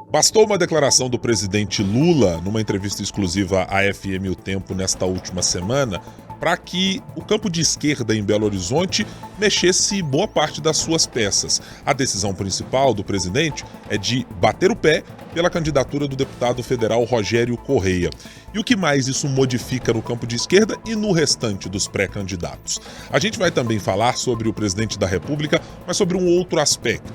Bastou uma declaração do presidente Lula, numa entrevista exclusiva à FM O Tempo nesta última semana, para que o campo de esquerda em Belo Horizonte mexesse boa parte das suas peças. A decisão principal do presidente é de bater o pé pela candidatura do deputado federal Rogério Correia. E o que mais isso modifica no campo de esquerda e no restante dos pré-candidatos? A gente vai também falar sobre o presidente da República, mas sobre um outro aspecto.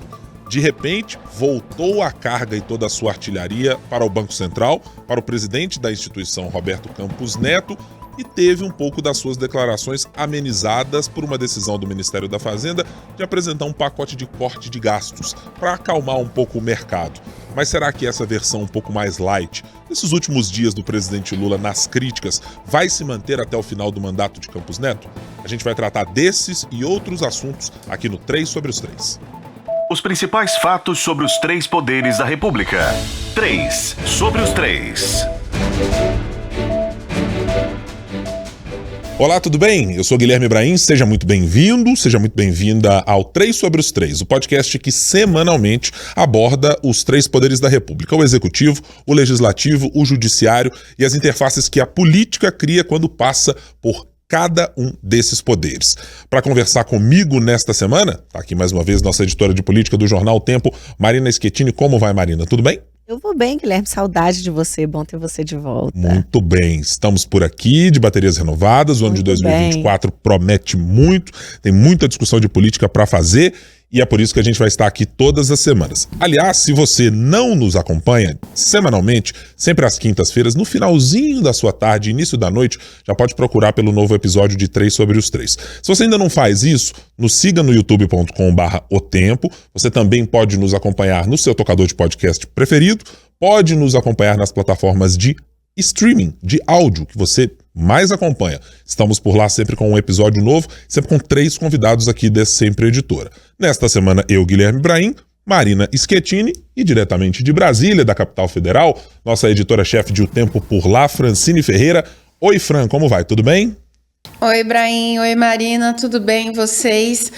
De repente, voltou a carga e toda a sua artilharia para o Banco Central, para o presidente da instituição, Roberto Campos Neto, e teve um pouco das suas declarações amenizadas por uma decisão do Ministério da Fazenda de apresentar um pacote de corte de gastos para acalmar um pouco o mercado. Mas será que essa versão um pouco mais light, nesses últimos dias do presidente Lula nas críticas, vai se manter até o final do mandato de Campos Neto? A gente vai tratar desses e outros assuntos aqui no 3 sobre os 3. Os principais fatos sobre os três poderes da República. 3 sobre os 3. Olá, tudo bem? Eu sou Guilherme Brain, seja muito bem-vindo, seja muito bem-vinda ao 3 sobre os 3, o podcast que semanalmente aborda os três poderes da República, o Executivo, o Legislativo, o Judiciário e as interfaces que a política cria quando passa por cada um desses poderes. Para conversar comigo nesta semana, tá aqui mais uma vez nossa editora de política do jornal O Tempo, Marina Schettini. Como vai, Marina? Tudo bem? Eu vou bem, Guilherme. Saudade de você. Bom ter você de volta. Muito bem. Estamos por aqui, de baterias renovadas. O ano de 2024 promete muito. Tem muita discussão de política para fazer. E é por isso que a gente vai estar aqui todas as semanas. Aliás, se você não nos acompanha semanalmente, sempre às quintas-feiras, no finalzinho da sua tarde, início da noite, já pode procurar pelo novo episódio de 3 sobre os 3. Se você ainda não faz isso, nos siga no youtube.com/O Tempo. Você também pode nos acompanhar no seu tocador de podcast preferido, pode nos acompanhar nas plataformas de streaming, de áudio, que você mais acompanha. Estamos por lá sempre com um episódio novo, sempre com 3 convidados aqui dessa Sempre Editora. Nesta semana, eu, Guilherme Brain, Marina Schettini e diretamente de Brasília, da capital federal, nossa editora-chefe de O Tempo por lá, Francine Ferreira. Oi, Fran, como vai? Tudo bem? Oi, Brain. Oi, Marina. Tudo bem, vocês?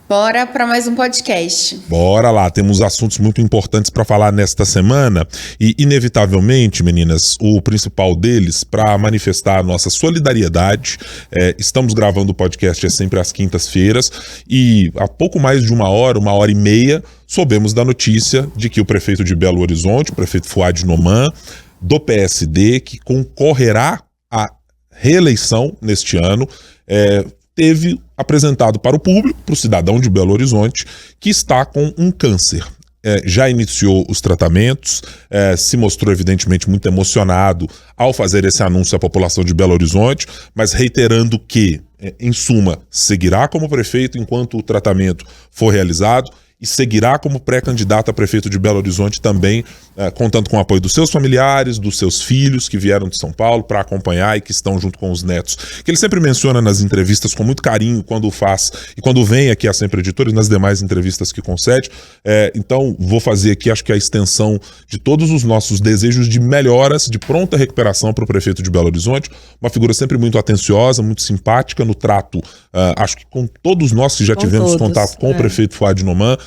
Bora para mais um podcast. Bora lá, temos assuntos muito importantes para falar nesta semana e, inevitavelmente, meninas, o principal deles, para manifestar a nossa solidariedade, estamos gravando o podcast sempre às quintas-feiras e há pouco mais de uma hora e meia, soubemos da notícia de que o prefeito de Belo Horizonte, o prefeito Fouad Noman, do PSD, que concorrerá à reeleição neste ano, teve apresentado para o público, para o cidadão de Belo Horizonte, que está com um câncer. Já iniciou os tratamentos, se mostrou evidentemente muito emocionado ao fazer esse anúncio à população de Belo Horizonte, mas reiterando que, em suma, seguirá como prefeito enquanto o tratamento for realizado e seguirá como pré-candidato a prefeito de Belo Horizonte também, contando com o apoio dos seus familiares, dos seus filhos que vieram de São Paulo para acompanhar e que estão junto com os netos. Que ele sempre menciona nas entrevistas com muito carinho quando faz e quando vem aqui a Sempre Editora e nas demais entrevistas que concede. Então vou fazer aqui, acho que a extensão de todos os nossos desejos de melhoras, de pronta recuperação para o prefeito de Belo Horizonte, uma figura sempre muito atenciosa, muito simpática no trato, acho que com todos nós que já tivemos contato com o prefeito Fouad Noman,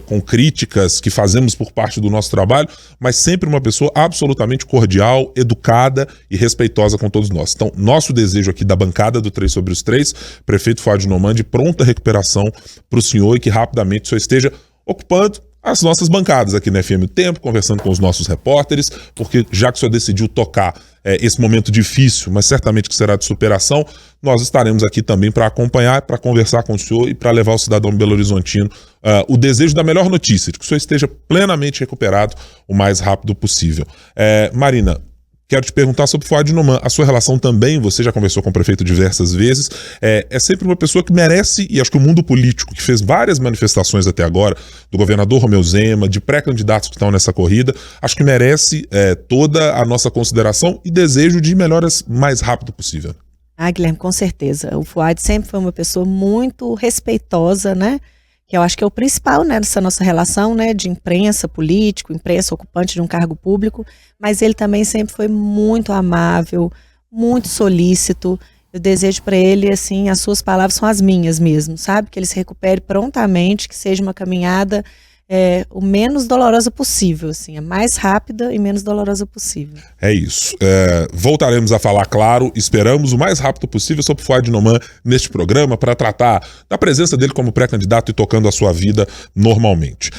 com críticas que fazemos por parte do nosso trabalho, mas sempre uma pessoa absolutamente cordial, educada e respeitosa com todos nós. Então, nosso desejo aqui da bancada do 3 sobre os 3, prefeito Fouad Noman, de pronta recuperação para o senhor e que rapidamente o senhor esteja ocupando as nossas bancadas aqui na FM O Tempo, conversando com os nossos repórteres, porque já que o senhor decidiu tocar esse momento difícil, mas certamente que será de superação, nós estaremos aqui também para acompanhar, para conversar com o senhor e para levar ao cidadão belo-horizontino o desejo da melhor notícia, de que o senhor esteja plenamente recuperado o mais rápido possível. Marina, quero te perguntar sobre Fouad Noman. A sua relação também, você já conversou com o prefeito diversas vezes, é sempre uma pessoa que merece, e acho que o mundo político, que fez várias manifestações até agora, do governador Romeu Zema, de pré-candidatos que estão nessa corrida, acho que merece toda a nossa consideração e desejo de melhoras mais rápido possível. Guilherme, com certeza. O Fouad sempre foi uma pessoa muito respeitosa, né? Que eu acho que é o principal, né, nessa nossa relação, né, de imprensa, político, imprensa ocupante de um cargo público, mas ele também sempre foi muito amável, muito solícito. Eu desejo para ele, assim, as suas palavras são as minhas mesmo, sabe? Que ele se recupere prontamente, que seja uma caminhada o menos dolorosa possível, assim, a mais rápida e menos dolorosa possível. É isso. Voltaremos a falar, claro, esperamos o mais rápido possível sobre Fouad Noman neste programa para tratar da presença dele como pré-candidato e tocando a sua vida normalmente.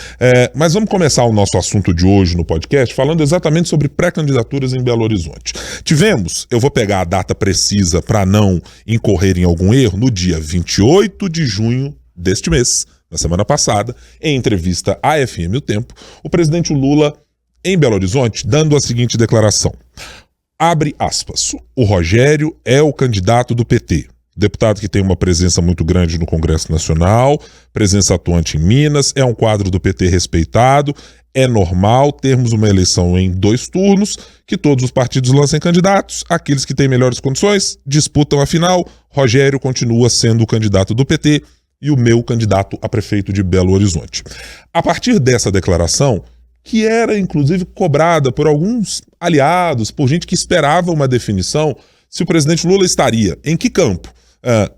Mas vamos começar o nosso assunto de hoje no podcast falando exatamente sobre pré-candidaturas em Belo Horizonte. Tivemos, eu vou pegar a data precisa para não incorrer em algum erro, no dia 28 de junho deste mês, na semana passada, em entrevista à FM O Tempo, o presidente Lula, em Belo Horizonte, dando a seguinte declaração. Abre aspas. O Rogério é o candidato do PT. Deputado que tem uma presença muito grande no Congresso Nacional, presença atuante em Minas, é um quadro do PT respeitado. É normal termos uma eleição em 2 turnos, que todos os partidos lancem candidatos, aqueles que têm melhores condições disputam a final. Rogério continua sendo o candidato do PT e o meu candidato a prefeito de Belo Horizonte. A partir dessa declaração, que era inclusive cobrada por alguns aliados, por gente que esperava uma definição, se o presidente Lula estaria em que campo?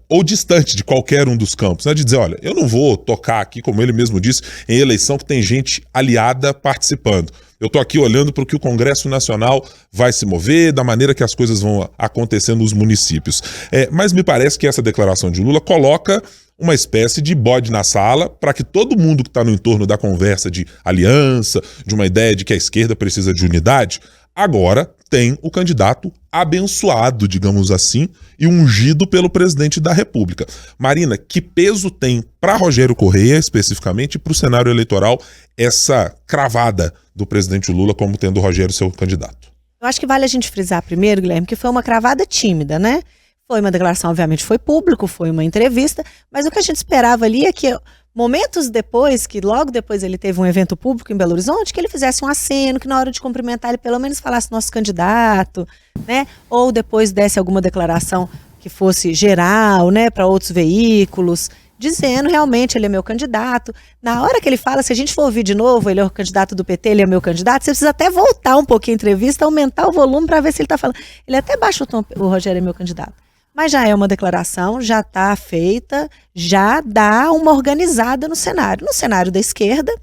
Ou distante de qualquer um dos campos, né? De dizer, olha, eu não vou tocar aqui, como ele mesmo disse, em eleição que tem gente aliada participando. Eu estou aqui olhando para o que o Congresso Nacional vai se mover, da maneira que as coisas vão acontecer nos municípios. Mas me parece que essa declaração de Lula coloca uma espécie de bode na sala para que todo mundo que está no entorno da conversa de aliança, de uma ideia de que a esquerda precisa de unidade, agora tem o candidato abençoado, digamos assim, e ungido pelo presidente da República. Marina, que peso tem para Rogério Correia, especificamente, e para o cenário eleitoral, essa cravada do presidente Lula como tendo o Rogério seu candidato? Eu acho que vale a gente frisar primeiro, Guilherme, que foi uma cravada tímida, né? Foi uma declaração, obviamente, foi público, foi uma entrevista, mas o que a gente esperava ali é que momentos depois, que logo depois ele teve um evento público em Belo Horizonte, que ele fizesse um aceno, que na hora de cumprimentar ele pelo menos falasse nosso candidato, né? Ou depois desse alguma declaração que fosse geral, né, para outros veículos, dizendo realmente ele é meu candidato. Na hora que ele fala, se a gente for ouvir de novo, ele é o candidato do PT, ele é meu candidato, você precisa até voltar um pouquinho a entrevista, aumentar o volume para ver se ele está falando. Ele até baixa o tom, o Rogério é meu candidato. Mas já é uma declaração, já está feita, já dá uma organizada no cenário. No cenário da esquerda,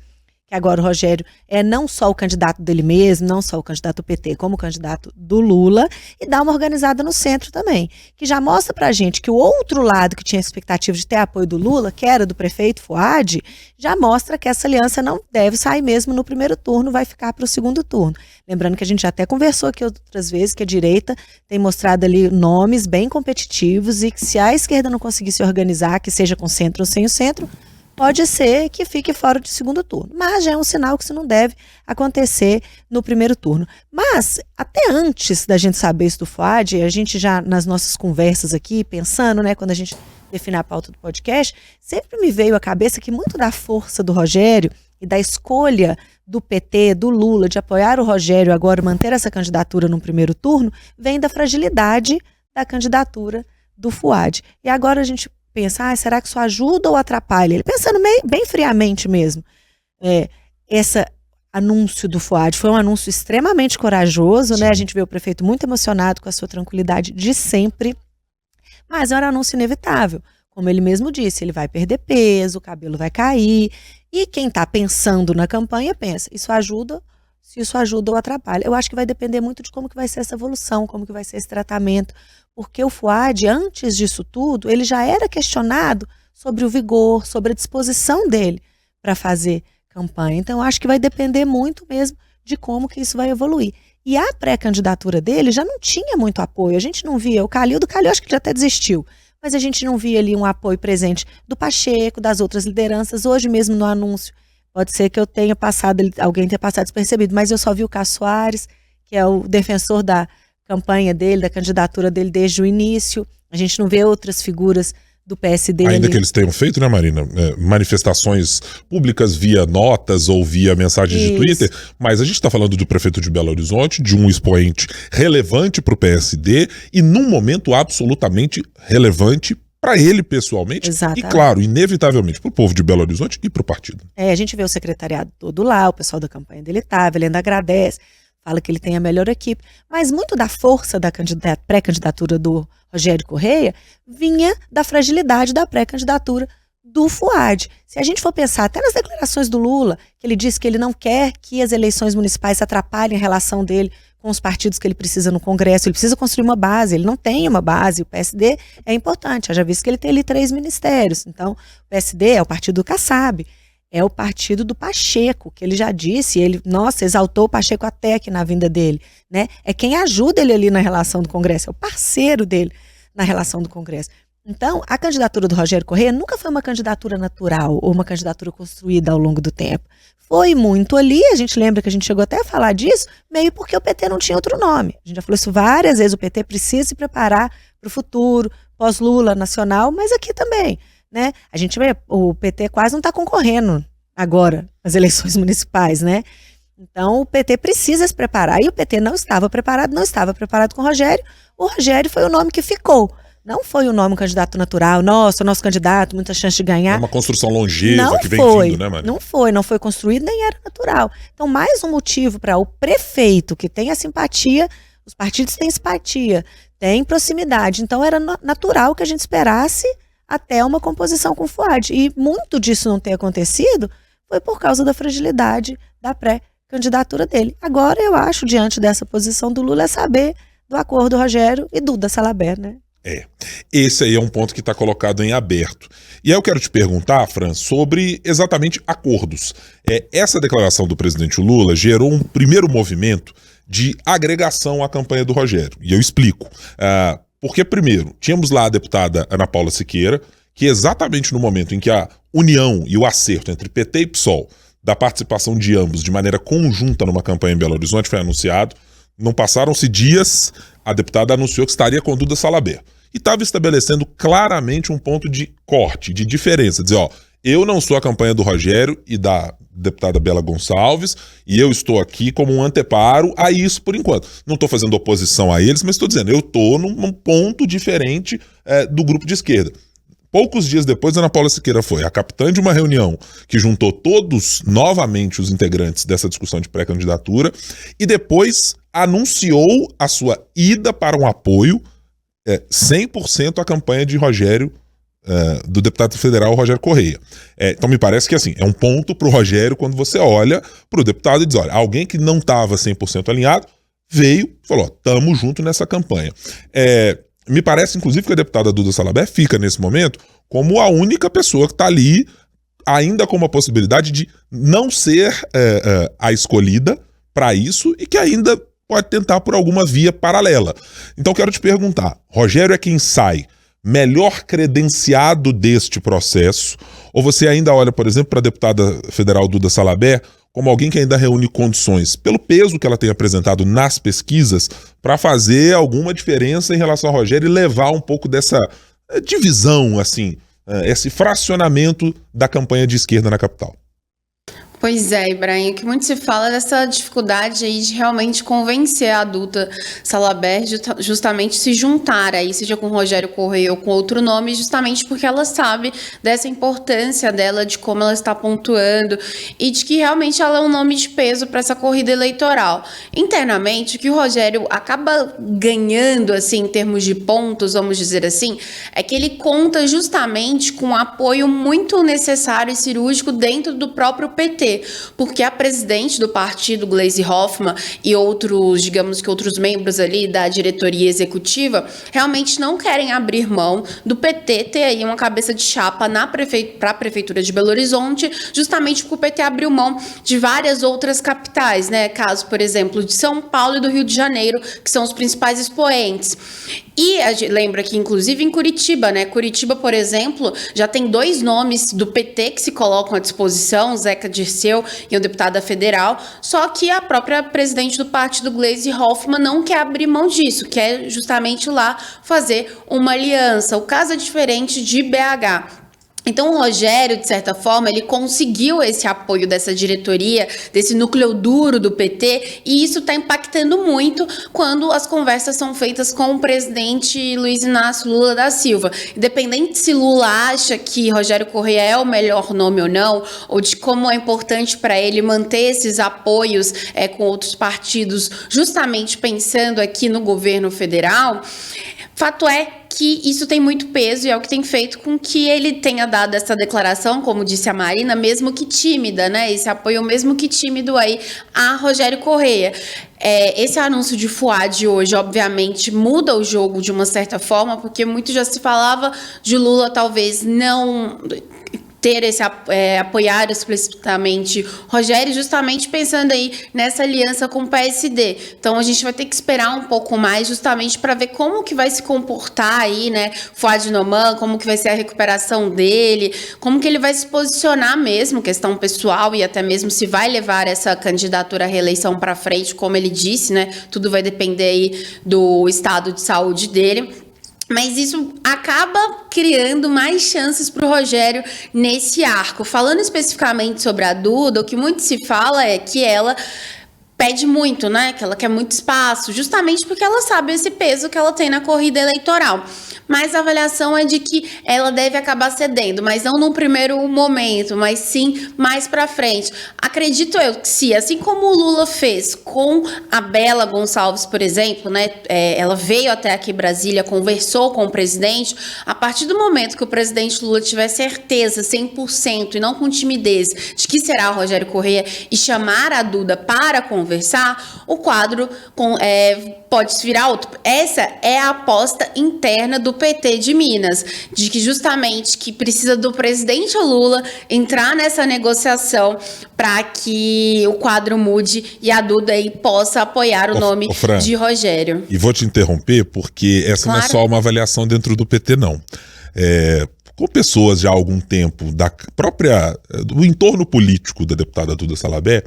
que agora o Rogério é não só o candidato dele mesmo, não só o candidato do PT, como o candidato do Lula, e dá uma organizada no centro também, que já mostra pra gente que o outro lado que tinha expectativa de ter apoio do Lula, que era do prefeito Fouad, já mostra que essa aliança não deve sair mesmo no primeiro turno, vai ficar para o segundo turno. Lembrando que a gente já até conversou aqui outras vezes que a direita tem mostrado ali nomes bem competitivos e que se a esquerda não conseguir se organizar, que seja com centro ou sem o centro, pode ser que fique fora do segundo turno. Mas já é um sinal que isso não deve acontecer no primeiro turno. Mas, até antes da gente saber isso do Fouad, a gente já, nas nossas conversas aqui, pensando, né, quando a gente define a pauta do podcast, sempre me veio à cabeça que muito da força do Rogério e da escolha do PT, do Lula, de apoiar o Rogério agora, manter essa candidatura no primeiro turno, vem da fragilidade da candidatura do Fouad. E agora a gente pensa, será que isso ajuda ou atrapalha? Ele pensando bem friamente mesmo. Esse anúncio do Fouad foi um anúncio extremamente corajoso, né? A gente vê o prefeito muito emocionado com a sua tranquilidade de sempre, mas era um anúncio inevitável. Como ele mesmo disse, ele vai perder peso, o cabelo vai cair, e quem está pensando na campanha pensa, isso ajuda, se isso ajuda ou atrapalha. Eu acho que vai depender muito de como que vai ser essa evolução, como que vai ser esse tratamento, porque o Fouad, antes disso tudo, ele já era questionado sobre o vigor, sobre a disposição dele para fazer campanha. Então, eu acho que vai depender muito mesmo de como que isso vai evoluir. E a pré-candidatura dele já não tinha muito apoio. A gente não via o Calil acho que ele já até desistiu, mas a gente não via ali um apoio presente do Pacheco, das outras lideranças. Hoje mesmo no anúncio, pode ser que eu tenha passado, alguém tenha passado despercebido, mas eu só vi o Cássio Soares, que é o defensor da campanha dele, da candidatura dele desde o início. A gente não vê outras figuras do PSD. Ainda ali. Que eles tenham feito, né, Marina? Manifestações públicas via notas ou via mensagens de Twitter, mas a gente está falando do prefeito de Belo Horizonte, de um expoente relevante para o PSD e num momento absolutamente relevante para ele pessoalmente. Exatamente. E, claro, inevitavelmente para o povo de Belo Horizonte e para o partido. A gente vê o secretariado todo lá, o pessoal da campanha dele estava, ele ainda agradece, fala que ele tem a melhor equipe, mas muito da força da pré-candidatura do Rogério Correia vinha da fragilidade da pré-candidatura do Fuad. Se a gente for pensar até nas declarações do Lula, que ele disse que ele não quer que as eleições municipais atrapalhem a relação dele com os partidos que ele precisa no Congresso, ele precisa construir uma base, ele não tem uma base, o PSD é importante, já visto que ele tem ali 3 ministérios, então o PSD é o partido do Kassab, é o partido do Pacheco, que ele já disse, ele, nossa, exaltou o Pacheco até aqui na vinda dele, né? É quem ajuda ele ali na relação do Congresso, é o parceiro dele na relação do Congresso. Então, a candidatura do Rogério Correia nunca foi uma candidatura natural ou uma candidatura construída ao longo do tempo. Foi muito ali, a gente lembra que a gente chegou até a falar disso, meio porque o PT não tinha outro nome. A gente já falou isso várias vezes, o PT precisa se preparar para o futuro, pós-Lula, nacional, mas aqui também, né? A gente vê, o PT quase não está concorrendo agora nas eleições municipais, né? Então, o PT precisa se preparar, e o PT não estava preparado com o Rogério foi o nome que ficou. Não foi o nome candidato natural, nosso candidato, muita chance de ganhar. É uma construção longeva não que vem foi, vindo, né, Maria? Não foi construído, nem era natural. Então, mais um motivo para o prefeito, que tem a simpatia, os partidos têm simpatia, têm proximidade. Então, era natural que a gente esperasse até uma composição com o Fuad. E muito disso não ter acontecido foi por causa da fragilidade da pré-candidatura dele. Agora, eu acho, diante dessa posição do Lula, é saber do acordo do Rogério e Duda Salabert, né? Esse aí é um ponto que está colocado em aberto. E aí eu quero te perguntar, Fran, sobre exatamente acordos. Essa declaração do presidente Lula gerou um primeiro movimento de agregação à campanha do Rogério. E eu explico. Porque, primeiro, tínhamos lá a deputada Ana Paula Siqueira, que exatamente no momento em que a união e o acerto entre PT e PSOL, da participação de ambos de maneira conjunta numa campanha em Belo Horizonte, foi anunciado, não passaram-se dias, a deputada anunciou que estaria com Duda Salabert. E estava estabelecendo claramente um ponto de corte, de diferença. Dizer, eu não sou a campanha do Rogério e da deputada Bela Gonçalves, e eu estou aqui como um anteparo a isso por enquanto. Não estou fazendo oposição a eles, mas estou dizendo, eu estou num ponto diferente do grupo de esquerda. Poucos dias depois, Ana Paula Siqueira foi a capitã de uma reunião que juntou todos, novamente, os integrantes dessa discussão de pré-candidatura, e depois anunciou a sua ida para um apoio 100% à campanha de Rogério, do deputado federal Rogério Correia. Então me parece que assim, é um ponto para o Rogério quando você olha para o deputado e diz, olha, alguém que não estava 100% alinhado, veio e falou, tamo junto nessa campanha. Me parece, inclusive, que a deputada Duda Salabert fica, nesse momento, como a única pessoa que está ali, ainda com uma possibilidade de não ser a escolhida para isso e que ainda pode tentar por alguma via paralela. Então, quero te perguntar, Rogério é quem sai melhor credenciado deste processo? Ou você ainda olha, por exemplo, para a deputada federal Duda Salabert como alguém que ainda reúne condições, pelo peso que ela tem apresentado nas pesquisas, para fazer alguma diferença em relação ao Rogério e levar um pouco dessa divisão, assim, esse fracionamento da campanha de esquerda na capital? Pois é, Ibrahim, o que muito se fala é dessa dificuldade aí de realmente convencer a Duda Salabert justamente se juntar aí, seja com Rogério Correia ou com outro nome, justamente porque ela sabe dessa importância dela, de como ela está pontuando e de que realmente ela é um nome de peso para essa corrida eleitoral. Internamente, o que o Rogério acaba ganhando, assim, em termos de pontos, vamos dizer assim, é que ele conta justamente com um apoio muito necessário e cirúrgico dentro do próprio PT. Porque a presidente do partido, Gleisi Hoffmann, e outros, digamos que outros membros ali da diretoria executiva, realmente não querem abrir mão do PT ter aí uma cabeça de chapa para a prefeitura de Belo Horizonte, justamente porque o PT abriu mão de várias outras capitais, né? Caso, por exemplo, de São Paulo e do Rio de Janeiro, que são os principais expoentes. E a gente lembra que, inclusive, em Curitiba, né? Curitiba, por exemplo, já tem 2 nomes do PT que se colocam à disposição, Zeca Dirceu e o deputada federal, só que a própria presidente do partido, Gleisi Hoffmann, não quer abrir mão disso, quer justamente lá fazer uma aliança. O caso é diferente de BH. Então o Rogério, de certa forma, ele conseguiu esse apoio dessa diretoria, desse núcleo duro do PT, e isso está impactando muito quando as conversas são feitas com o presidente Luiz Inácio Lula da Silva. Independente se Lula acha que Rogério Correia é o melhor nome ou não, ou de como é importante para ele manter esses apoios com outros partidos, justamente pensando aqui no governo federal, fato é que isso tem muito peso e é o que tem feito com que ele tenha dado essa declaração, como disse a Marina, mesmo que tímida, né? Esse apoio mesmo que tímido aí a Rogério Correia. Esse anúncio de Fouad hoje, obviamente, muda o jogo de uma certa forma, porque muito já se falava de Lula talvez não ter apoiar explicitamente Rogério, justamente pensando aí nessa aliança com o PSD. Então a gente vai ter que esperar um pouco mais, justamente para ver como que vai se comportar aí, né, Fouad Noman, como que vai ser a recuperação dele, como que ele vai se posicionar mesmo, questão pessoal, e até mesmo se vai levar essa candidatura à reeleição para frente, como ele disse, né, tudo vai depender aí do estado de saúde dele. Mas isso acaba criando mais chances para o Rogério nesse arco. Falando especificamente sobre a Duda, o que muito se fala é que ela pede muito, né? Que ela quer muito espaço, justamente porque ela sabe esse peso que ela tem na corrida eleitoral. Mas a avaliação é de que ela deve acabar cedendo, mas não no primeiro momento, mas sim mais para frente. Acredito eu que se, assim como o Lula fez com a Bela Gonçalves, por exemplo, né? Ela veio até aqui em Brasília, conversou com o presidente. A partir do momento que o presidente Lula tiver certeza, 100%, e não com timidez, de que será o Rogério Correia e chamar a Duda para conversar, o quadro pode se virar outro. Essa é a aposta interna do PT de Minas, de que justamente que precisa do presidente Lula entrar nessa negociação para que o quadro mude e a Duda aí possa apoiar o nome de Rogério. E vou te interromper porque essa não é só uma avaliação dentro do PT, não. Com pessoas já há algum tempo do entorno político da deputada Duda Salabert,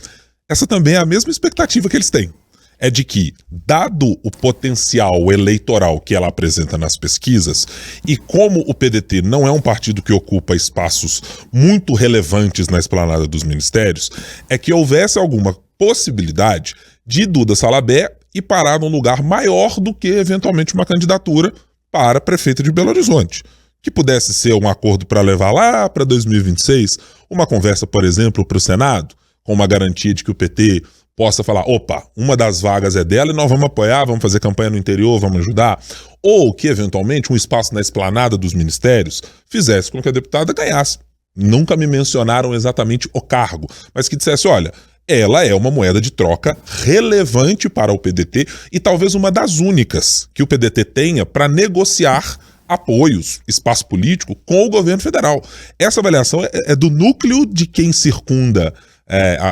essa também é a mesma expectativa que eles têm. É de que, dado o potencial eleitoral que ela apresenta nas pesquisas, e como o PDT não é um partido que ocupa espaços muito relevantes na esplanada dos ministérios, é que houvesse alguma possibilidade de Duda Salabert ir parar num lugar maior do que, eventualmente, uma candidatura para prefeita de Belo Horizonte. Que pudesse ser um acordo para levar lá para 2026, uma conversa, por exemplo, para o Senado, com uma garantia de que o PT possa falar, opa, uma das vagas é dela e nós vamos apoiar, vamos fazer campanha no interior, vamos ajudar. Ou que, eventualmente, um espaço na esplanada dos ministérios fizesse com que a deputada ganhasse. Nunca me mencionaram exatamente o cargo, mas que dissesse, olha, ela é uma moeda de troca relevante para o PDT e talvez uma das únicas que o PDT tenha para negociar apoios, espaço político com o governo federal. Essa avaliação é do núcleo de quem circunda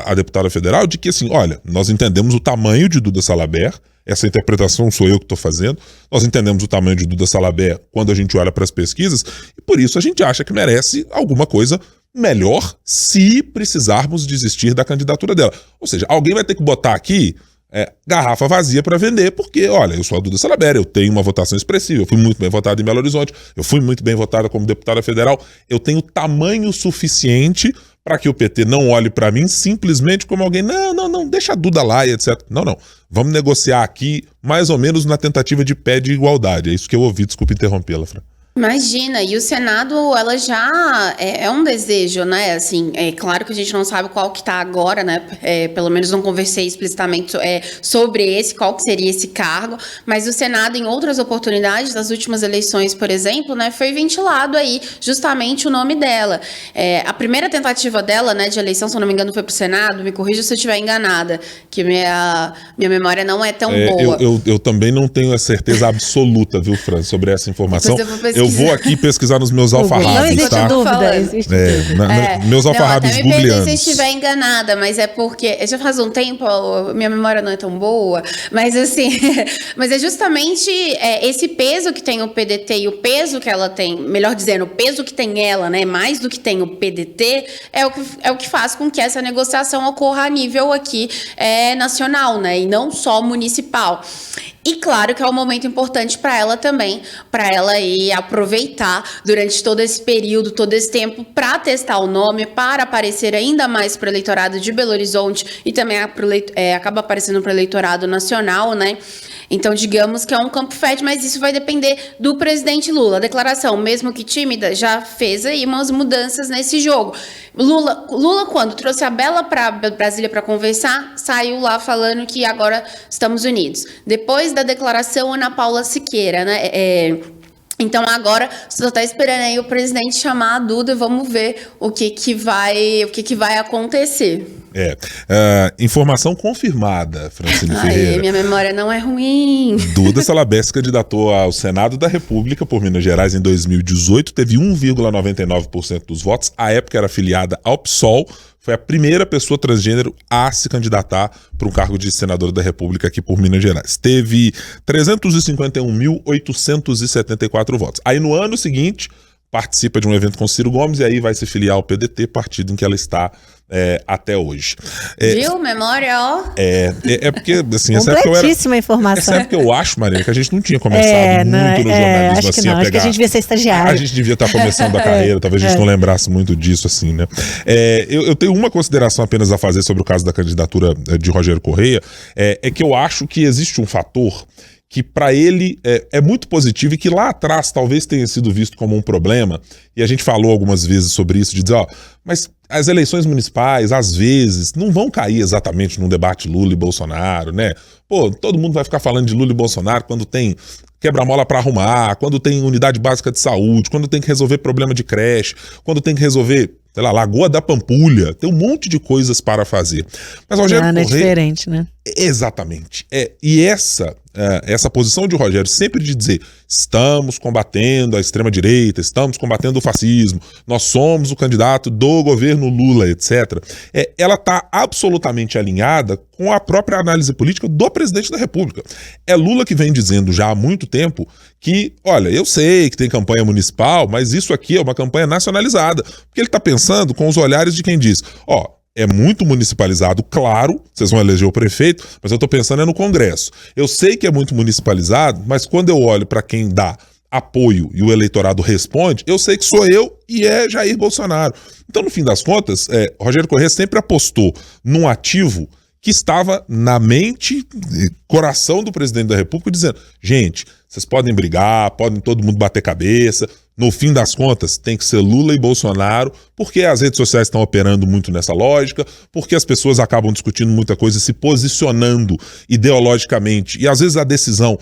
a deputada federal, de que assim, olha, nós entendemos o tamanho de Duda Salabert, essa interpretação sou eu que estou fazendo, nós entendemos o tamanho de Duda Salabert quando a gente olha para as pesquisas, e por isso a gente acha que merece alguma coisa melhor se precisarmos desistir da candidatura dela. Ou seja, alguém vai ter que botar aqui garrafa vazia para vender, porque, olha, eu sou a Duda Salabert, eu tenho uma votação expressiva, eu fui muito bem votada em Belo Horizonte, eu fui muito bem votada como deputada federal, eu tenho tamanho suficiente para que o PT não olhe para mim simplesmente como alguém, não, deixa a Duda lá e etc. Não, vamos negociar aqui mais ou menos na tentativa de pé de igualdade. É isso que eu ouvi, desculpa interrompê-la, Fran. Imagina, e o Senado, ela já é um desejo, né, assim, é claro que a gente não sabe qual que tá agora, né, pelo menos não conversei explicitamente sobre qual que seria esse cargo, mas o Senado, em outras oportunidades, das últimas eleições, por exemplo, né, foi ventilado aí justamente o nome dela. A primeira tentativa dela, né, de eleição, se eu não me engano, foi pro Senado, me corrija se eu estiver enganada, que minha memória não é tão boa. Eu também não tenho a certeza absoluta, viu, Fran, sobre essa informação. Eu vou aqui pesquisar nos meus alfarrábios, não existe tá? Dúvida, existe dúvida. Meus alfarrábios googleanos. Me perdoe se eu estiver enganada, mas é porque já faz um tempo, minha memória não é tão boa, mas assim, mas é justamente esse peso que tem o PDT e o peso que ela tem, melhor dizendo, o peso que tem ela, né, mais do que tem o PDT, é o que faz com que essa negociação ocorra a nível aqui nacional, né, e não só municipal. E claro que é um momento importante para ela também, para ela ir aproveitar durante todo esse período, todo esse tempo, para testar o nome, para aparecer ainda mais para o eleitorado de Belo Horizonte e também acaba aparecendo para o eleitorado nacional, né? Então, digamos que é um campo fértil, mas isso vai depender do presidente Lula. A declaração, mesmo que tímida, já fez aí umas mudanças nesse jogo. Lula quando trouxe a Bela para Brasília para conversar, saiu lá falando que agora estamos unidos. Depois da declaração, Ana Paula Siqueira, né? Então agora você só tá esperando aí o presidente chamar a Duda e vamos ver o que vai acontecer. Informação confirmada, Francine Ferreira. Minha memória não é ruim. Duda Salabert se candidatou ao Senado da República por Minas Gerais em 2018, teve 1,99% dos votos, à época era afiliada ao PSOL, foi a primeira pessoa transgênero a se candidatar para um cargo de senadora da República aqui por Minas Gerais. Teve 351.874 votos. Aí no ano seguinte, participa de um evento com Ciro Gomes e aí vai se filiar ao PDT, partido em que ela está até hoje. Viu? Memória, ó. Porque, assim, completíssima informação. Essa época eu acho, Marina, que a gente não tinha começado muito no jornalismo acho assim que não, a pegar. acho que a gente devia ser estagiário. A gente devia estar começando a carreira, talvez a gente não lembrasse muito disso, assim, né? Eu tenho uma consideração apenas a fazer sobre o caso da candidatura de Rogério Correia, é que eu acho que existe um fator que para ele é muito positivo e que lá atrás talvez tenha sido visto como um problema, e a gente falou algumas vezes sobre isso, de dizer, mas as eleições municipais, às vezes, não vão cair exatamente num debate Lula e Bolsonaro, né? Todo mundo vai ficar falando de Lula e Bolsonaro quando tem quebra-mola para arrumar, quando tem unidade básica de saúde, quando tem que resolver problema de creche, quando tem que resolver, sei lá, Lagoa da Pampulha, tem um monte de coisas para fazer. Mas Rogério Correia... é diferente, né? Exatamente. E essa posição de Rogério sempre de dizer, estamos combatendo a extrema-direita, estamos combatendo o fascismo, nós somos o candidato do governo Lula, etc. Ela está absolutamente alinhada com a própria análise política do presidente da República. É Lula que vem dizendo já há muito tempo que, olha, eu sei que tem campanha municipal, mas isso aqui é uma campanha nacionalizada. Porque ele está pensando com os olhares de quem diz, é muito municipalizado, claro, vocês vão eleger o prefeito, mas eu estou pensando no Congresso. Eu sei que é muito municipalizado, mas quando eu olho para quem dá apoio e o eleitorado responde, eu sei que sou eu e é Jair Bolsonaro. Então, no fim das contas, Rogério Correia sempre apostou num ativo que estava na mente e coração do presidente da República, dizendo, gente, vocês podem brigar, podem todo mundo bater cabeça, no fim das contas tem que ser Lula e Bolsonaro, porque as redes sociais estão operando muito nessa lógica, porque as pessoas acabam discutindo muita coisa, se posicionando ideologicamente, e às vezes a decisão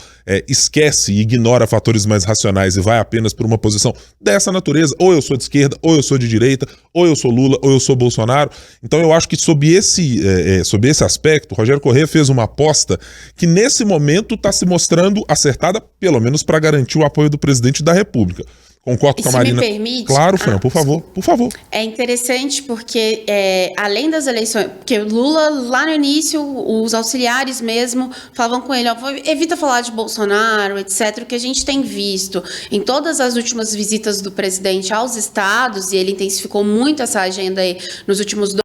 esquece e ignora fatores mais racionais e vai apenas por uma posição dessa natureza, ou eu sou de esquerda, ou eu sou de direita, ou eu sou Lula, ou eu sou Bolsonaro. Então eu acho que sob esse aspecto, Rogério Correia fez uma aposta que nesse momento está se mostrando acertada, pelo menos para garantir o apoio do presidente da República. Concordo com a Marina. Se me permite? Claro, Fran, por favor. É interessante porque, além das eleições, porque o Lula, lá no início, os auxiliares mesmo falavam com ele, evita falar de Bolsonaro, etc., o que a gente tem visto em todas as últimas visitas do presidente aos estados, e ele intensificou muito essa agenda aí nos últimos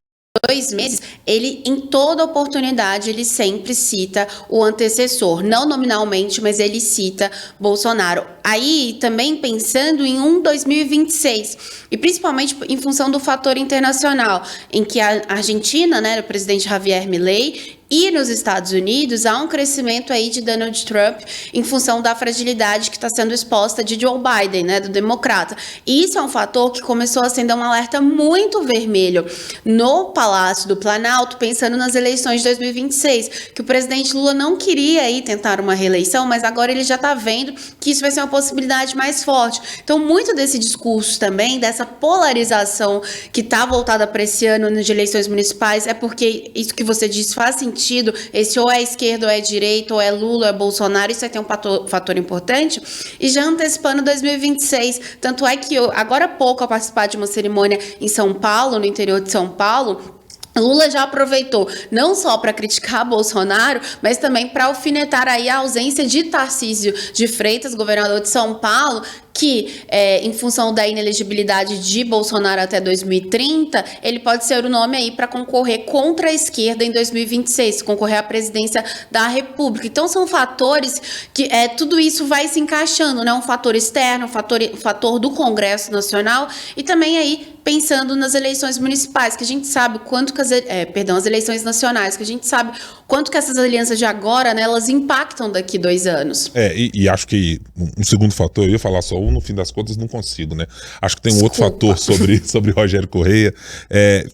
2 meses, ele, em toda oportunidade, ele sempre cita o antecessor, não nominalmente, mas ele cita Bolsonaro. Aí, também pensando em 2026, e principalmente em função do fator internacional, em que a Argentina, né, o presidente Javier Milei, e nos Estados Unidos há um crescimento aí de Donald Trump em função da fragilidade que está sendo exposta de Joe Biden, né, do democrata. E isso é um fator que começou a acender um alerta muito vermelho no Palácio do Planalto, pensando nas eleições de 2026, que o presidente Lula não queria aí tentar uma reeleição, mas agora ele já está vendo que isso vai ser uma possibilidade mais forte. Então, muito desse discurso também, dessa polarização que está voltada para esse ano de eleições municipais, é porque isso que você disse faz sentido, esse ou é esquerda ou é direita, ou é Lula ou é Bolsonaro, isso aí tem um fator importante. E já antecipando 2026, tanto é que agora há pouco, ao participar de uma cerimônia em São Paulo, no interior de São Paulo, Lula já aproveitou não só para criticar Bolsonaro, mas também para alfinetar aí a ausência de Tarcísio de Freitas, governador de São Paulo, que, em função da inelegibilidade de Bolsonaro até 2030, ele pode ser o nome aí para concorrer contra a esquerda em 2026, concorrer à presidência da República. Então, são fatores que tudo isso vai se encaixando, né? Um fator externo, um fator do Congresso Nacional e também aí pensando nas eleições municipais, que a gente sabe quanto que as eleições nacionais, que a gente sabe quanto que essas alianças de agora, né, elas impactam daqui 2 anos. E acho que um segundo fator, eu ia falar só no fim das contas não consigo, né? Acho que tem um outro fator sobre Rogério Correia,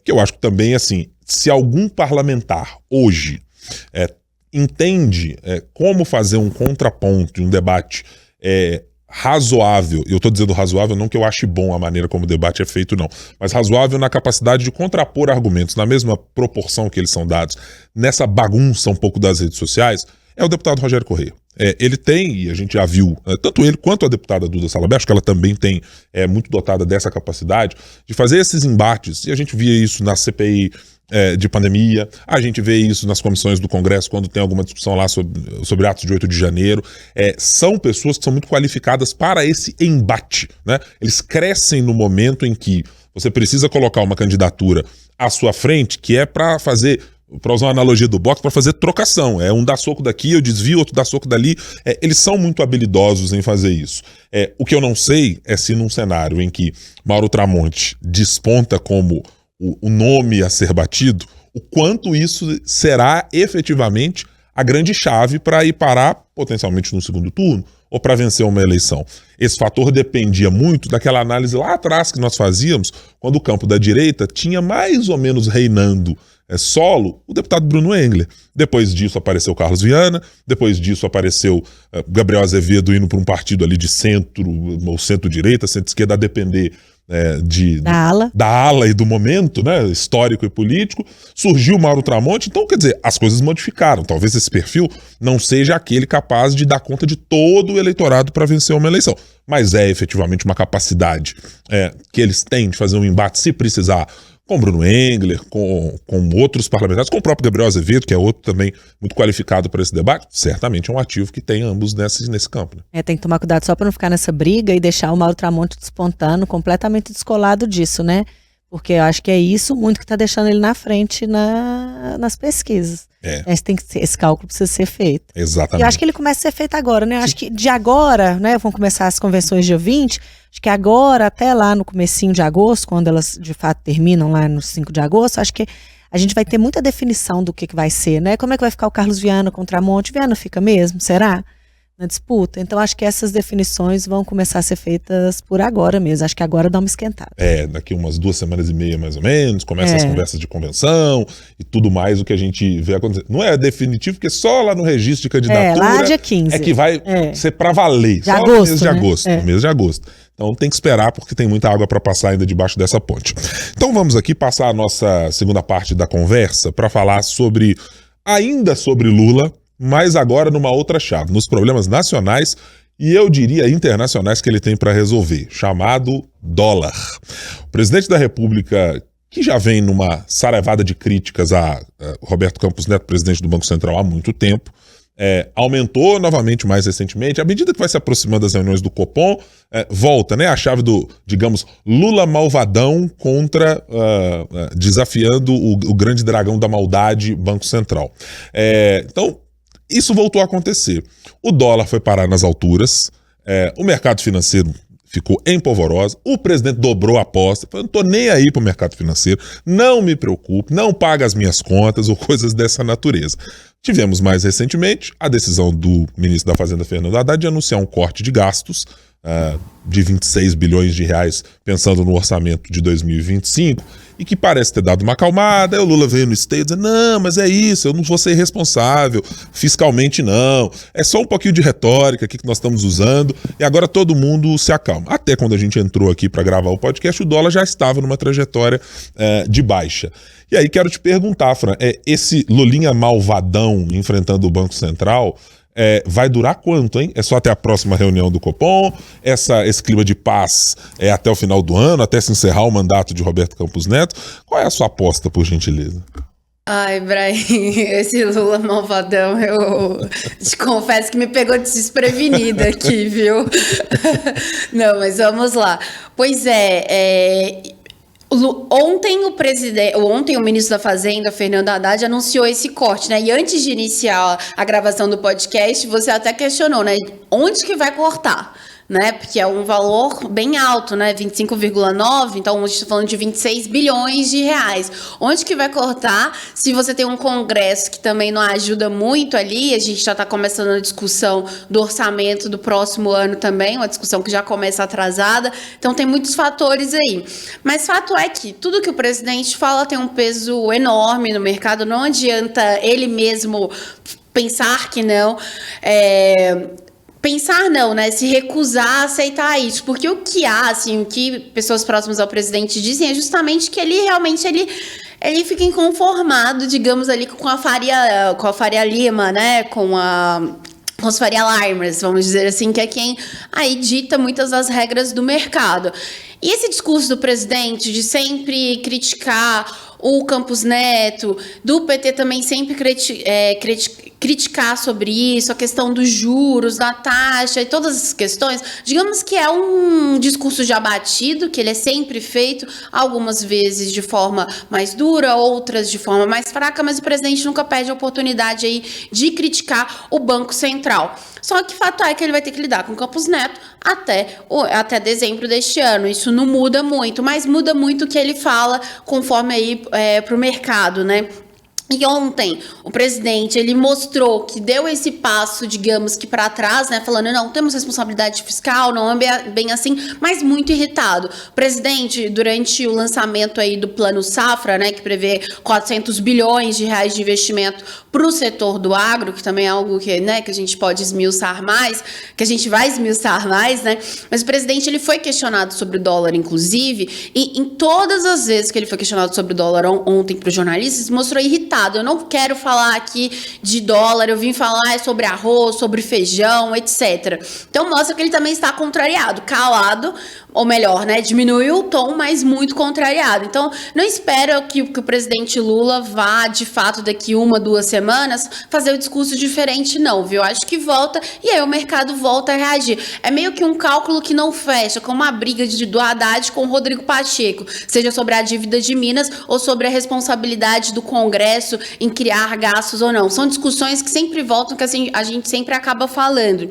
que eu acho que também, assim, se algum parlamentar hoje entende como fazer um contraponto, um debate razoável, eu estou dizendo razoável não que eu ache bom a maneira como o debate é feito não, mas razoável na capacidade de contrapor argumentos na mesma proporção que eles são dados nessa bagunça um pouco das redes sociais, é o deputado Rogério Correia. Ele tem, e a gente já viu, tanto ele quanto a deputada Duda Salabert, acho que ela também tem, muito dotada dessa capacidade de fazer esses embates, e a gente via isso na CPI de pandemia, a gente vê isso nas comissões do Congresso quando tem alguma discussão lá sobre atos de 8 de janeiro. São pessoas que são muito qualificadas para esse embate, né? Eles crescem no momento em que você precisa colocar uma candidatura à sua frente que é para fazer, para usar uma analogia do boxe, para fazer trocação. Um dá soco daqui, eu desvio, outro dá soco dali. Eles são muito habilidosos em fazer isso. O que eu não sei é se num cenário em que Mauro Tramonte desponta como o nome a ser batido, o quanto isso será efetivamente a grande chave para ir parar potencialmente no segundo turno ou para vencer uma eleição. Esse fator dependia muito daquela análise lá atrás que nós fazíamos quando o campo da direita tinha mais ou menos reinando solo o deputado Bruno Engler. Depois disso apareceu Carlos Viana, depois disso apareceu Gabriel Azevedo indo para um partido ali de centro ou centro-direita, centro-esquerda, a depender da ala e do momento, né, histórico e político. Surgiu Mauro Tramonte, então quer dizer, as coisas modificaram. Talvez esse perfil não seja aquele capaz de dar conta de todo o eleitorado para vencer uma eleição, mas é efetivamente uma capacidade que eles têm de fazer um embate se precisar, com Bruno Engler, com outros parlamentares, com o próprio Gabriel Azevedo, que é outro também muito qualificado para esse debate. Certamente é um ativo que tem ambos nesse campo. Né? Tem que tomar cuidado só para não ficar nessa briga e deixar o Mauro Tramonte despontando, completamente descolado disso, né? Porque eu acho que é isso muito que está deixando ele na frente nas pesquisas. Esse cálculo precisa ser feito. Exatamente. E eu acho que ele começa a ser feito agora, né? Eu acho que de agora, né? Vão começar as convenções dia 20, acho que agora, até lá no comecinho de agosto, quando elas de fato terminam lá no 5 de agosto, acho que a gente vai ter muita definição do que vai ser, né? Como é que vai ficar o Carlos Viana contra Tramonte? Viana fica mesmo? Será? Na disputa. Então acho que essas definições vão começar a ser feitas por agora mesmo. Acho que agora dá uma esquentada. Daqui umas 2 semanas e meia mais ou menos, começa as conversas de convenção e tudo mais o que a gente vê acontecer. Não é definitivo, porque só lá no registro de candidatura lá dia 15. que vai ser para valer. De só agosto, no mês de né? agosto. No mês de agosto. Então tem que esperar porque tem muita água para passar ainda debaixo dessa ponte. Então vamos aqui passar a nossa segunda parte da conversa para falar ainda sobre Lula, mas agora numa outra chave, nos problemas nacionais e eu diria internacionais que ele tem para resolver, chamado dólar. O presidente da República, que já vem numa saravada de críticas a Roberto Campos Neto, presidente do Banco Central há muito tempo, aumentou novamente mais recentemente. À medida que vai se aproximando das reuniões do Copom, volta, né, a chave do, digamos, Lula malvadão contra, desafiando o grande dragão da maldade, Banco Central. Então, isso voltou a acontecer. O dólar foi parar nas alturas, o mercado financeiro ficou em polvorosa, o presidente dobrou a aposta, falou, não estou nem aí para o mercado financeiro, não me preocupe, não paga as minhas contas ou coisas dessa natureza. Tivemos mais recentemente a decisão do ministro da Fazenda, Fernando Haddad, de anunciar um corte de gastos de 26 bilhões de reais, pensando no orçamento de 2025, e que parece ter dado uma acalmada. Aí o Lula veio no esteio dizendo, não, mas é isso, eu não vou ser irresponsável, fiscalmente não, é só um pouquinho de retórica aqui que nós estamos usando, e agora todo mundo se acalma. Até quando a gente entrou aqui para gravar o podcast, o dólar já estava numa trajetória de baixa. E aí quero te perguntar, Fran, esse Lulinha malvadão enfrentando o Banco Central, vai durar quanto, hein? É só até a próxima reunião do Copom? Esse clima de paz é até o final do ano, até se encerrar o mandato de Roberto Campos Neto? Qual é a sua aposta, por gentileza? Ai, Brian, esse Lula malvadão, eu te confesso que me pegou desprevenida aqui, viu? Não, mas vamos lá. Pois ontem o ministro da Fazenda, Fernando Haddad, anunciou esse corte, né? E antes de iniciar a gravação do podcast, você até questionou, né? Onde que vai cortar? Né? Porque é um valor bem alto, né? 25,9, então a gente está falando de 26 bilhões de reais. Onde que vai cortar se você tem um Congresso que também não ajuda muito ali? A gente já está começando a discussão do orçamento do próximo ano também, uma discussão que já começa atrasada. Então tem muitos fatores aí. Mas fato é que tudo que o presidente fala tem um peso enorme no mercado, não adianta ele mesmo pensar que não. pensar não, né? Se recusar a aceitar isso. Porque o que há, assim, o que pessoas próximas ao presidente dizem é justamente que ele realmente ele fica inconformado, digamos, ali com a Faria Lima, né? Com os Faria Limers, vamos dizer assim, que é quem aí dita muitas das regras do mercado. E esse discurso do presidente de sempre criticar o Campos Neto, do PT também sempre criticar sobre isso, a questão dos juros, da taxa e todas essas questões, digamos que é um discurso já batido, que ele é sempre feito, algumas vezes de forma mais dura, outras de forma mais fraca, mas o presidente nunca perde a oportunidade aí de criticar o Banco Central. Só que fato é que ele vai ter que lidar com o Campos Neto até dezembro deste ano. Isso não muda muito, mas muda muito o que ele fala conforme aí para o mercado, né? E ontem, o presidente, ele mostrou que deu esse passo, digamos que para trás, né, falando, não, temos responsabilidade fiscal, não é bem assim, mas muito irritado. O presidente, durante o lançamento aí do Plano Safra, né, que prevê 400 bilhões de reais de investimento para o setor do agro, que também é algo que, né, que a gente pode esmiuçar mais, que a gente vai esmiuçar mais, né, mas o presidente, ele foi questionado sobre o dólar, inclusive, e em todas as vezes que ele foi questionado sobre o dólar ontem para os jornalistas, mostrou irritado. Eu não quero falar aqui de dólar, eu vim falar sobre arroz, sobre feijão, etc. Então mostra que ele também está contrariado, calado, ou melhor, né, diminuiu o tom, mas muito contrariado. Então não espero que o presidente Lula vá, de fato, daqui 1, 2 semanas, fazer o discurso diferente, não, viu? Acho que volta, e aí o mercado volta a reagir. É meio que um cálculo que não fecha, como a briga do Haddad com o Rodrigo Pacheco, seja sobre a dívida de Minas ou sobre a responsabilidade do Congresso em criar gastos ou não. São discussões que sempre voltam, que assim, a gente sempre acaba falando.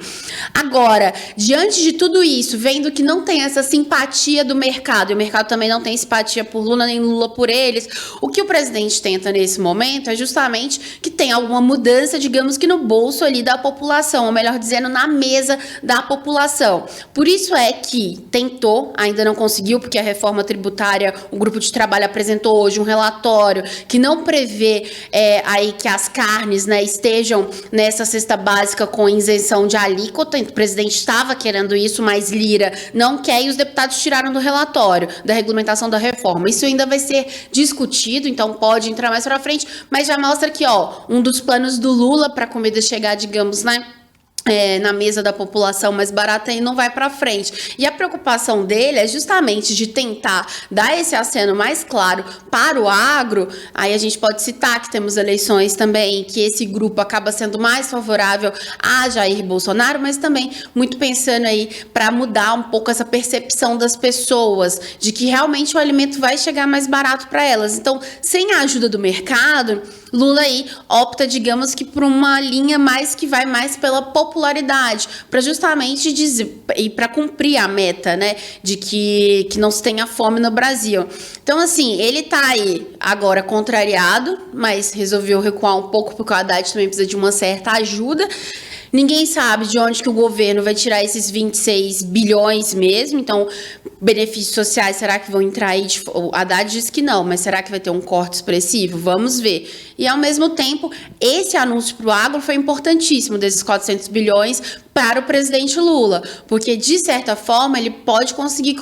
Agora, diante de tudo isso, vendo que não tem essa simpatia do mercado, e o mercado também não tem simpatia por Lula, nem Lula por eles, o que o presidente tenta nesse momento é justamente que tenha alguma mudança, digamos que no bolso ali da população, ou melhor dizendo, na mesa da população. Por isso é que tentou, ainda não conseguiu, porque a reforma tributária, o grupo de trabalho apresentou hoje um relatório que não prevê aí que as carnes, né, estejam nessa cesta básica com isenção de alíquota. O presidente estava querendo isso, mas Lira não quer, e os deputados tiraram do relatório da regulamentação da reforma. Isso ainda vai ser discutido, então pode entrar mais para frente, mas já mostra que, um dos planos do Lula para a comida chegar, digamos, né, na mesa da população mais barata e não vai para frente. E a preocupação dele é justamente de tentar dar esse aceno mais claro para o agro. Aí a gente pode citar que temos eleições também, que esse grupo acaba sendo mais favorável a Jair Bolsonaro, mas também muito pensando aí para mudar um pouco essa percepção das pessoas de que realmente o alimento vai chegar mais barato para elas. Então, sem a ajuda do mercado, Lula aí opta, digamos que por uma linha mais que vai mais pela popularidade, para justamente dizer, e para cumprir a meta, né, de que não se tenha fome no Brasil. Então, assim, ele tá aí agora contrariado, mas resolveu recuar um pouco, porque o Haddad também precisa de uma certa ajuda. Ninguém sabe de onde que o governo vai tirar esses 26 bilhões mesmo, então benefícios sociais, será que vão entrar aí? O Haddad disse que não, mas será que vai ter um corte expressivo? Vamos ver. E ao mesmo tempo, esse anúncio para o agro foi importantíssimo, desses 400 bilhões para o presidente Lula, porque de certa forma ele pode conseguir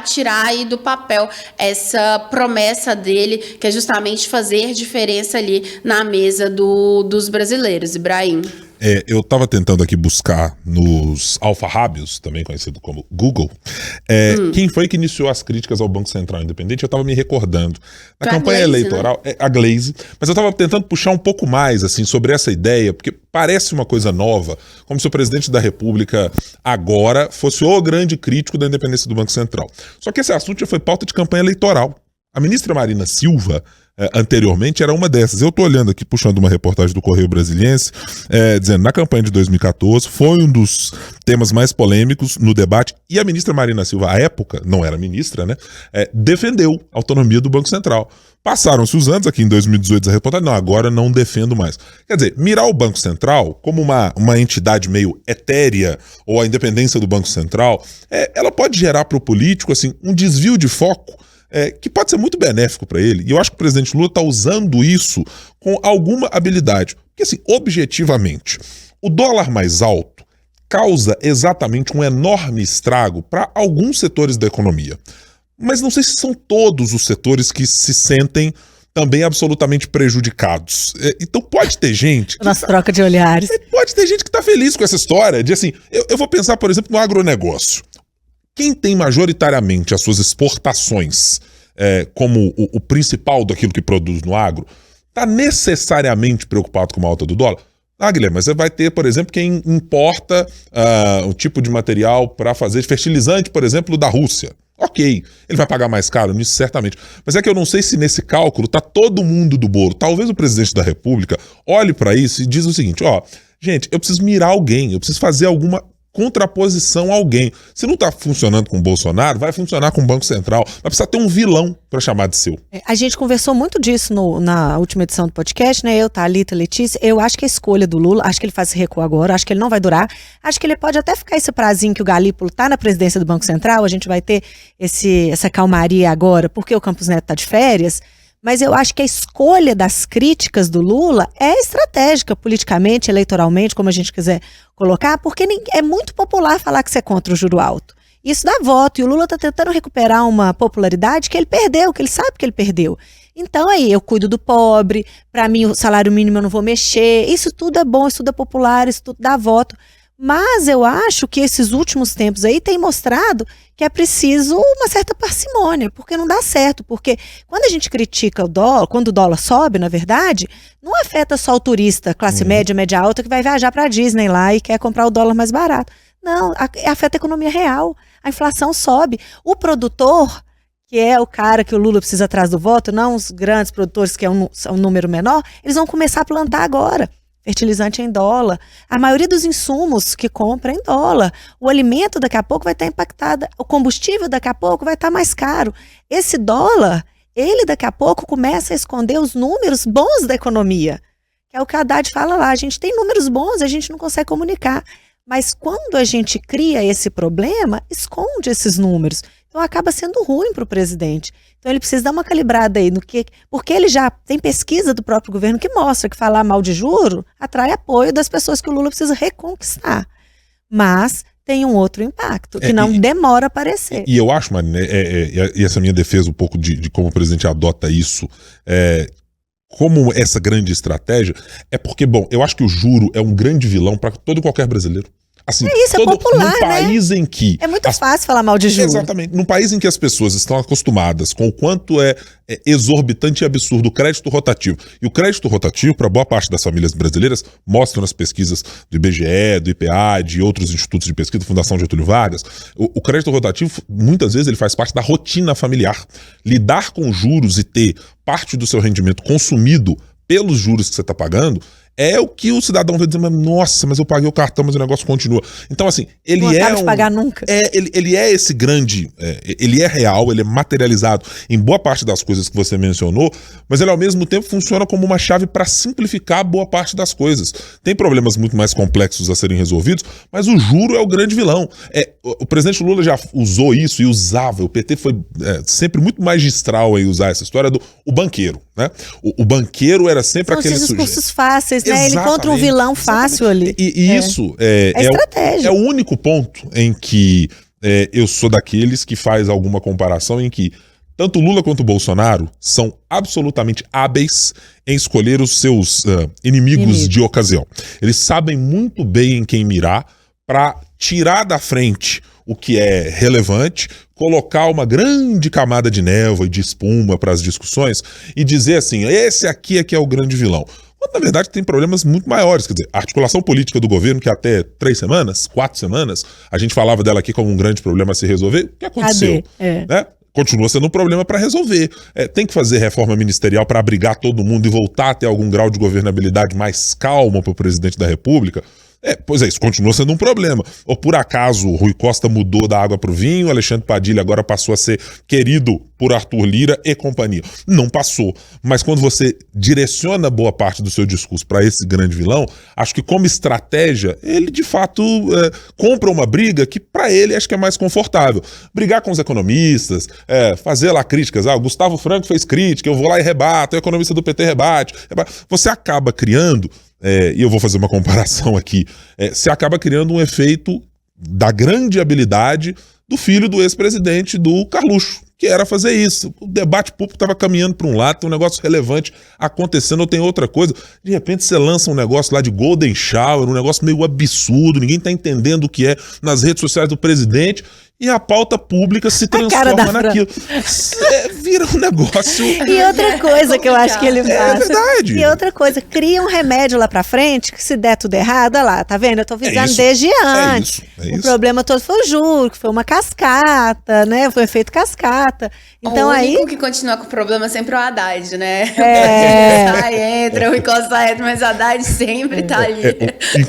tirar aí do papel essa promessa dele, que é justamente fazer diferença ali na mesa dos brasileiros, Ibrahim. Eu estava tentando aqui buscar nos alfarrábios, também conhecido como Google, quem foi que iniciou as críticas ao Banco Central Independente. Eu estava me recordando. Na campanha eleitoral, né? A Glaze, mas eu estava tentando puxar um pouco mais assim, sobre essa ideia, porque parece uma coisa nova, como se o presidente da República agora fosse o grande crítico da independência do Banco Central. Só que esse assunto já foi pauta de campanha eleitoral. A ministra Marina Silva, anteriormente, era uma dessas. Eu estou olhando aqui, puxando uma reportagem do Correio Brasiliense, dizendo, na campanha de 2014, foi um dos temas mais polêmicos no debate, e a ministra Marina Silva, à época, não era ministra, né, defendeu a autonomia do Banco Central. Passaram-se os anos, aqui em 2018, a reportagem, não, agora não defendo mais. Quer dizer, mirar o Banco Central como uma entidade meio etérea, ou a independência do Banco Central, ela pode gerar para o político assim, um desvio de foco, que pode ser muito benéfico para ele. E eu acho que o presidente Lula está usando isso com alguma habilidade. Porque, assim, objetivamente, o dólar mais alto causa exatamente um enorme estrago para alguns setores da economia. Mas não sei se são todos os setores que se sentem também absolutamente prejudicados. Então pode ter gente... Nossa troca de olhares. Pode ter gente que está feliz com essa história de assim... Eu vou pensar, por exemplo, no agronegócio. Quem tem majoritariamente as suas exportações como o principal daquilo que produz no agro, está necessariamente preocupado com uma alta do dólar? Guilherme, mas você vai ter, por exemplo, quem importa um tipo de material para fazer fertilizante, por exemplo, da Rússia. Ok, ele vai pagar mais caro nisso, certamente. Mas é que eu não sei se nesse cálculo está todo mundo do bolo. Talvez o presidente da República olhe para isso e diz o seguinte, gente, eu preciso mirar alguém, eu preciso fazer alguma contraposição a alguém. Se não está funcionando com o Bolsonaro, vai funcionar com o Banco Central. Vai precisar ter um vilão para chamar de seu. A gente conversou muito disso na última edição do podcast, né? Eu, Thalita, Letícia. Eu acho que a escolha do Lula, acho que ele faz esse recuo agora, acho que ele não vai durar. Acho que ele pode até ficar esse prazinho que o Galípolo tá na presidência do Banco Central, a gente vai ter essa calmaria agora, porque o Campos Neto tá de férias. Mas eu acho que a escolha das críticas do Lula é estratégica, politicamente, eleitoralmente, como a gente quiser colocar, porque é muito popular falar que você é contra o juro alto. Isso dá voto, e o Lula está tentando recuperar uma popularidade que ele perdeu, que ele sabe que ele perdeu. Então aí, eu cuido do pobre, para mim o salário mínimo eu não vou mexer, isso tudo é bom, isso tudo é popular, isso tudo dá voto. Mas eu acho que esses últimos tempos aí têm mostrado que é preciso uma certa parcimônia, porque não dá certo, porque quando a gente critica o dólar, quando o dólar sobe, na verdade, não afeta só o turista, classe média, média alta, que vai viajar para a Disney lá e quer comprar o dólar mais barato. Não, afeta a economia real, a inflação sobe. O produtor, que é o cara que o Lula precisa atrás do voto, não os grandes produtores, que é um número menor, eles vão começar a plantar agora. Fertilizante em dólar, a maioria dos insumos que compra é em dólar, o alimento daqui a pouco vai estar impactado, o combustível daqui a pouco vai estar mais caro. Esse dólar, ele daqui a pouco começa a esconder os números bons da economia, que é o que a Haddad fala lá, a gente tem números bons, a gente não consegue comunicar, mas quando a gente cria esse problema, esconde esses números, então acaba sendo ruim para o presidente. Então ele precisa dar uma calibrada aí no que, porque ele já tem pesquisa do próprio governo que mostra que falar mal de juro atrai apoio das pessoas que o Lula precisa reconquistar. Mas tem um outro impacto, que não demora a aparecer. E eu acho, Marina, e essa minha defesa um pouco de como o presidente adota isso, como essa grande estratégia, é porque, bom, eu acho que o juro é um grande vilão para todo e qualquer brasileiro. Assim, isso, é popular, num país em que... É muito fácil falar mal de juros. Exatamente. Num país em que as pessoas estão acostumadas com o quanto é exorbitante e absurdo o crédito rotativo. E o crédito rotativo, para boa parte das famílias brasileiras, mostram nas pesquisas do IBGE, do IPA, de outros institutos de pesquisa, Fundação Getúlio Vargas, o crédito rotativo, muitas vezes, ele faz parte da rotina familiar. Lidar com juros e ter parte do seu rendimento consumido pelos juros que você está pagando é o que o cidadão vai dizer, mas nossa, mas eu paguei o cartão, mas o negócio continua. Então, assim, ele não acaba de pagar nunca. Ele é esse grande, ele é real, ele é materializado em boa parte das coisas que você mencionou, mas ele ao mesmo tempo funciona como uma chave para simplificar boa parte das coisas. Tem problemas muito mais complexos a serem resolvidos, mas o juro é o grande vilão. O presidente Lula já usou isso e usava, o PT foi sempre muito magistral em usar essa história do banqueiro, né? O banqueiro era sempre aquele sujeito. São os discursos fáceis, né? Ele encontra um vilão fácil ali. E isso estratégia. É o único ponto em que eu sou daqueles que faz alguma comparação em que tanto Lula quanto Bolsonaro são absolutamente hábeis em escolher os seus inimigos de ocasião. Eles sabem muito bem em quem mirar para tirar da frente o que é relevante, colocar uma grande camada de névoa e de espuma para as discussões e dizer assim, esse aqui é que é o grande vilão. Quando, na verdade, tem problemas muito maiores. Quer dizer, a articulação política do governo, que até 3 semanas, 4 semanas, a gente falava dela aqui como um grande problema a se resolver. O que aconteceu? Né? Continua sendo um problema para resolver. Tem que fazer reforma ministerial para abrigar todo mundo e voltar a ter algum grau de governabilidade mais calma para o presidente da República. Pois é, isso continua sendo um problema. Ou por acaso o Rui Costa mudou da água pro vinho, Alexandre Padilha agora passou a ser querido por Arthur Lira e companhia. Não passou. Mas quando você direciona boa parte do seu discurso para esse grande vilão, acho que como estratégia, ele de fato compra uma briga que para ele acho que é mais confortável. Brigar com os economistas, fazer lá críticas. O Gustavo Franco fez crítica, eu vou lá e rebato, o economista do PT rebate. Você acaba criando e eu vou fazer uma comparação aqui, se acaba criando um efeito da grande habilidade do filho do ex-presidente do Carluxo, que era fazer isso. O debate público estava caminhando para um lado, tem um negócio relevante acontecendo, ou tem outra coisa. De repente você lança um negócio lá de Golden Shower, um negócio meio absurdo, ninguém está entendendo o que é nas redes sociais do presidente, e a pauta pública se transforma naquilo. Vira um negócio... E outra coisa que eu acho que ele faz. É verdade. E outra coisa, cria um remédio lá pra frente, que se der tudo errado, olha lá, tá vendo? Eu tô avisando desde antes. O problema todo foi o juro, que foi uma cascata, né? Foi um efeito cascata. Então o aí... único que continua com o problema é sempre o Haddad, né? É. Entra, o encosta entra, mas o Haddad sempre tá ali.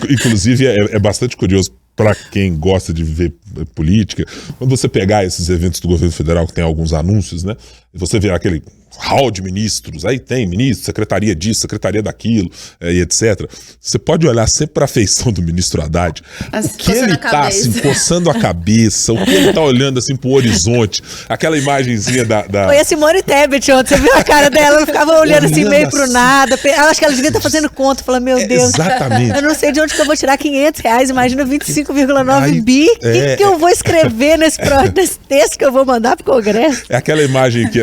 Inclusive, é bastante curioso para quem gosta de ver política, quando você pegar esses eventos do governo federal que tem alguns anúncios, né? E você vê aquele hall de ministros, aí tem ministro, secretaria disso, secretaria daquilo, e etc. Você pode olhar sempre para a feição do ministro Haddad, o que ele tá assim, coçando a cabeça, o que ele tá olhando assim pro horizonte, aquela imagenzinha da... Foi a Simone Tebet ontem, você viu a cara dela, ela ficava olhando assim meio pro nada, eu acho que ela devia estar fazendo conta, falando, meu Deus, exatamente. Eu não sei de onde que eu vou tirar R$500, imagina 25,9 bi, o que eu vou escrever nesse texto que eu vou mandar pro Congresso? É aquela imagem que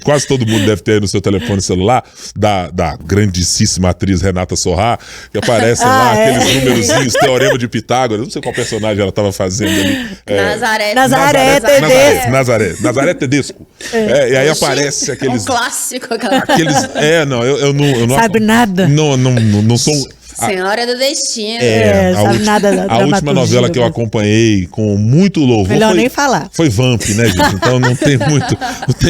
quase todo mundo deve ter aí no seu telefone celular, da grandíssima atriz Renata Sorrah, que aparecem lá aqueles númerozinhos, Teorema de Pitágoras, não sei qual personagem ela estava fazendo ali. Nazaré Tedesco. E aí aparece aqueles... Um clássico. Eu não... Sabe nada? Não sou... Senhora do Destino. A última novela que eu acompanhei com muito louvor. Melhor nem falar. Foi Vamp, né, gente? Então não sou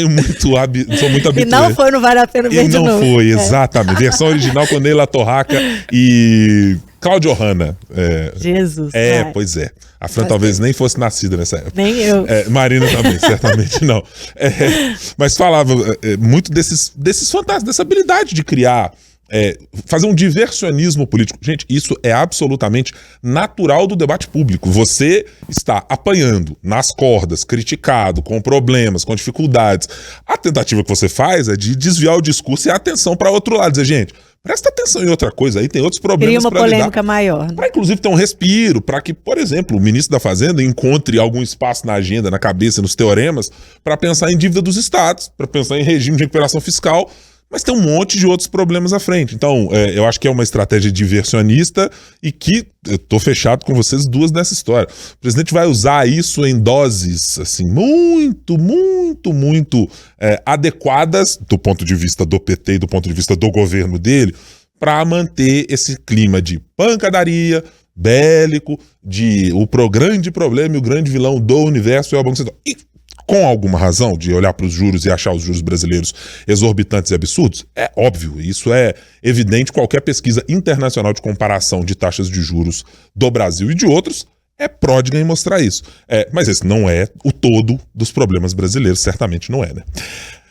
muito habituado. E não foi, não vale a pena ver de novo. Não foi, exatamente. Versão original com Neila Torraca e Cláudio Hanna. Jesus. Pois é. A Fran talvez nem fosse nascida nessa época. Nem eu. Marina também, certamente não. Mas falava muito desses fantasmas, dessa habilidade de criar... fazer um diversionismo político. Gente, isso é absolutamente natural do debate público. Você está apanhando nas cordas, criticado, com problemas, com dificuldades. A tentativa que você faz é de desviar o discurso e a atenção para outro lado. Dizer, gente, presta atenção em outra coisa aí, tem outros problemas para lidar. Cria uma polêmica maior. Né? Para, inclusive, ter um respiro, para que, por exemplo, o ministro da Fazenda encontre algum espaço na agenda, na cabeça, nos teoremas, para pensar em dívida dos estados, para pensar em regime de recuperação fiscal, mas tem um monte de outros problemas à frente. Então, eu acho que é uma estratégia diversionista e que eu tô fechado com vocês duas nessa história. O presidente vai usar isso em doses, assim, muito adequadas do ponto de vista do PT e do ponto de vista do governo dele, para manter esse clima de pancadaria, bélico, de o grande problema e o grande vilão do universo é o Banco Central. E com alguma razão de olhar para os juros e achar os juros brasileiros exorbitantes e absurdos? É óbvio, isso é evidente. Qualquer pesquisa internacional de comparação de taxas de juros do Brasil e de outros é pródiga em mostrar isso. Mas esse não é o todo dos problemas brasileiros, certamente não é, né?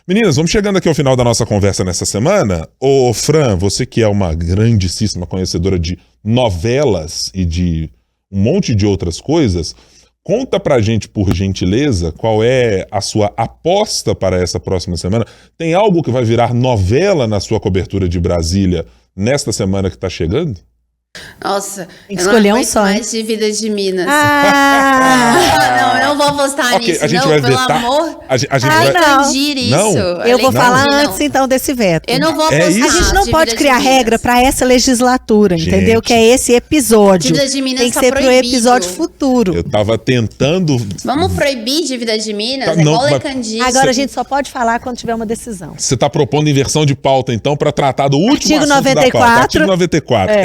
Meninas, vamos chegando aqui ao final da nossa conversa nessa semana. Ô, Fran, você que é uma grandíssima conhecedora de novelas e de um monte de outras coisas, conta pra gente, por gentileza, qual é a sua aposta para essa próxima semana. Tem algo que vai virar novela na sua cobertura de Brasília nesta semana que tá chegando? Nossa, tem que escolher um só. Mais de Vida de Minas. Não, eu não vou apostar nisso. A gente não, vai pelo vetar. amor. A gente vai não. isso. Não. Eu vou falar antes, então, desse veto. Eu não vou apostar. A gente não pode criar regra para essa legislatura, entendeu? Que é esse episódio. Dívida de Minas tem que ser pro episódio futuro. Eu tava tentando... Vamos proibir Dívida de Minas? Igual Lei Candir. Agora a gente só pode falar quando tiver uma decisão. Você tá propondo inversão de pauta, então, para tratar do último artigo assunto 94. da pauta. Artigo 94.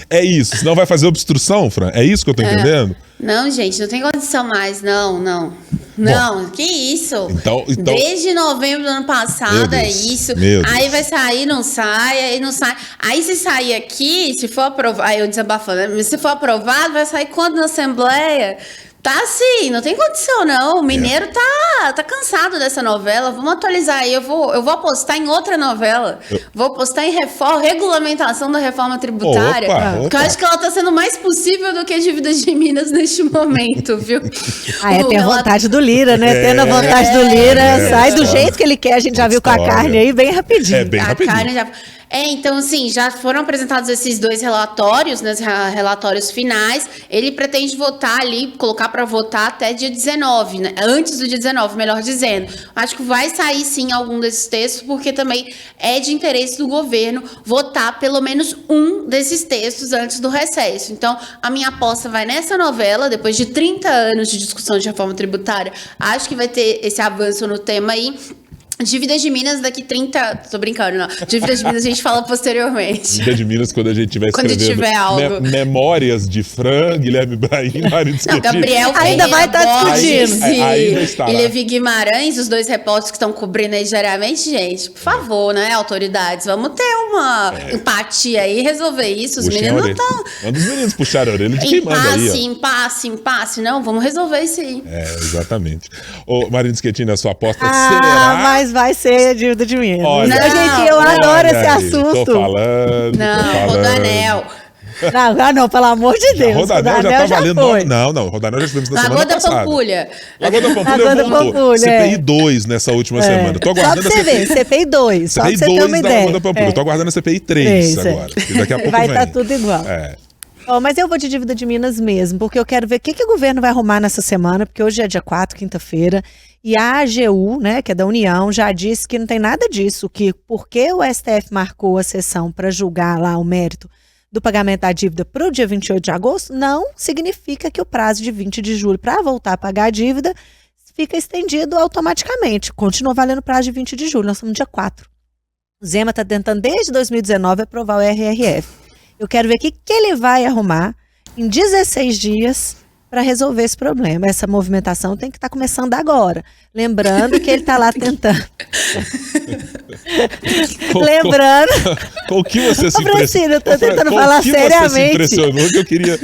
É isso. Senão vai fazer obstrução, Fran? É isso que eu tô entendendo? Não, gente, não tem condição mais. Não, que isso? Então... Desde novembro do ano passado é isso. Aí vai sair, não sai, aí não sai. Aí se sair aqui, se for aprovado, aí eu desabafando, né? Se for aprovado, vai sair quando na Assembleia? Tá assim, não tem condição não. O mineiro tá cansado dessa novela. Vamos atualizar aí. Eu vou apostar em outra novela. Vou apostar em regulamentação da reforma tributária. Porque eu acho que ela tá sendo mais possível do que a dívida de Minas neste momento, viu? Tem a vontade do Lira, né? Tendo a vontade do Lira, sai do jeito que ele quer. A gente já viu com a carne aí bem rapidinho. Bem rapidinho. A carne já... Então, assim, já foram apresentados esses 2 relatórios, né, relatórios finais. Ele pretende votar ali, colocar para votar até dia 19, né? Antes do dia 19, melhor dizendo. Acho que vai sair, sim, algum desses textos, porque também é de interesse do governo votar pelo menos um desses textos antes do recesso. Então, a minha aposta vai nessa novela, depois de 30 anos de discussão de reforma tributária, acho que vai ter esse avanço no tema aí. Dívidas de Minas daqui 30... Tô brincando, não. Dívidas de Minas a gente fala posteriormente. Dívida de Minas quando a gente estiver escrevendo tiver algo. Memórias de Fran, Guilherme Brahim, Marido Não, Gabriel ainda vai estar discutindo. Ainda está e lá. Levi Guimarães, os 2 repórteres que estão cobrindo aí diariamente, gente, por favor, né, autoridades, vamos ter uma empatia aí e resolver isso. Os meninos não estão... Manda os meninos puxarem a orelha de quem manda aí. Impasse. Não, vamos resolver isso aí. Exatamente. Ô, Marido Schettini, a sua aposta Ah, mas vai ser dívida de Minas. Olha, Não, gente, eu adoro esse assunto. Tô falando. Não, Rodanel. Não, pelo amor de Deus. Rodanel já tá valendo. Não, Rodanel já tivemos na semana Lagoa da passada. Pampulha. Lagoa da Pampulha. CPI 2 nessa última semana. Tô aguardando só pra você ver, CPI 2. Só pra CPI você ter 2 uma da ideia. Lagoa da Pampulha. Tô aguardando a CPI 3 agora. Daqui a pouco vai vem. estar tudo igual. Mas eu vou de dívida de Minas mesmo, porque eu quero ver o que o governo vai arrumar nessa semana, porque hoje é dia 4, quinta-feira, e a AGU, né, que é da União, já disse que não tem nada disso, que porque o STF marcou a sessão para julgar lá o mérito do pagamento da dívida para o dia 28 de agosto, não significa que o prazo de 20 de julho para voltar a pagar a dívida fica estendido automaticamente. Continua valendo o prazo de 20 de julho, nós estamos no dia 4. O Zema está tentando desde 2019 aprovar o RRF. Eu quero ver o que ele vai arrumar em 16 dias para resolver esse problema. Essa movimentação tem que estar começando agora. Lembrando que ele está lá tentando. Lembrando. Com o que você se impressionou? Eu estou tentando falar seriamente. Você se impressionou que eu queria...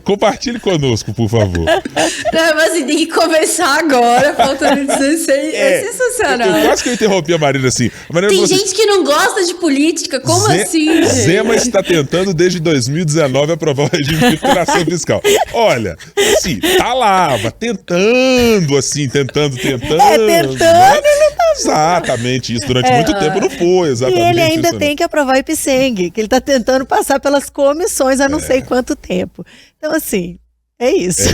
compartilhe conosco, por favor. Não, mas assim, tem que começar agora, faltando 16. É sensacional. Eu quase que eu interrompi a Marina assim. Tem gente que não gosta de política, como assim? Zema está tentando desde 2019 aprovar o regime de recuperação fiscal. Olha, sim, tá lá, tentando, tentando, né? ele não tá... Exatamente, isso durante muito tempo não foi, exatamente. E ele ainda isso, tem que aprovar o IPSENG, que ele está tentando passar pelas comissões há não sei quanto tempo. Então, assim, é isso.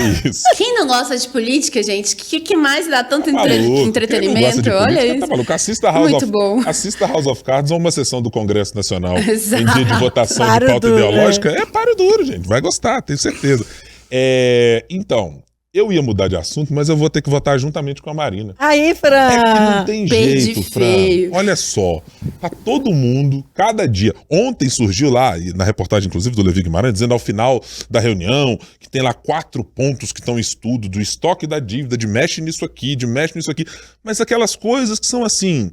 Quem não gosta de política, gente, o que mais dá tanto entretenimento? Olha isso. Tá maluco? Assista House of Cards ou uma sessão do Congresso Nacional em dia de votação de pauta ideológica. Paro duro, gente. Vai gostar, tenho certeza. Então... Eu ia mudar de assunto, mas eu vou ter que votar juntamente com a Marina. Aí, Fran! É que não tem jeito, Fran. Olha só, tá todo mundo, cada dia. Ontem surgiu lá, na reportagem inclusive do Levi Guimarães, dizendo ao final da reunião que tem lá 4 pontos que estão em estudo do estoque da dívida, de mexe nisso aqui, de mexe nisso aqui. Mas aquelas coisas que são assim...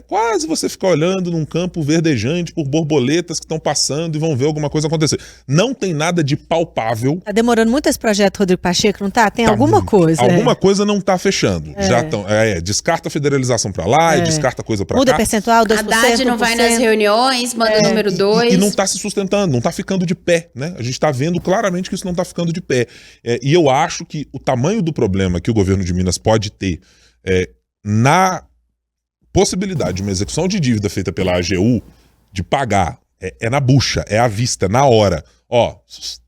quase você ficar olhando num campo verdejante por borboletas que estão passando e vão ver alguma coisa acontecer. Não tem nada de palpável. Tá demorando muito esse projeto, Rodrigo Pacheco, não tá? Tem alguma coisa. Alguma coisa não tá fechando. Já estão. Descarta a federalização pra lá e descarta coisa pra cá. Muda percentual, 2%. Haddad não vai nas reuniões, manda o número 2. E não tá se sustentando, não tá ficando de pé, né? A gente tá vendo claramente que isso não tá ficando de pé. E eu acho que o tamanho do problema que o governo de Minas pode ter na possibilidade de uma execução de dívida feita pela AGU de pagar na bucha, à vista, na hora.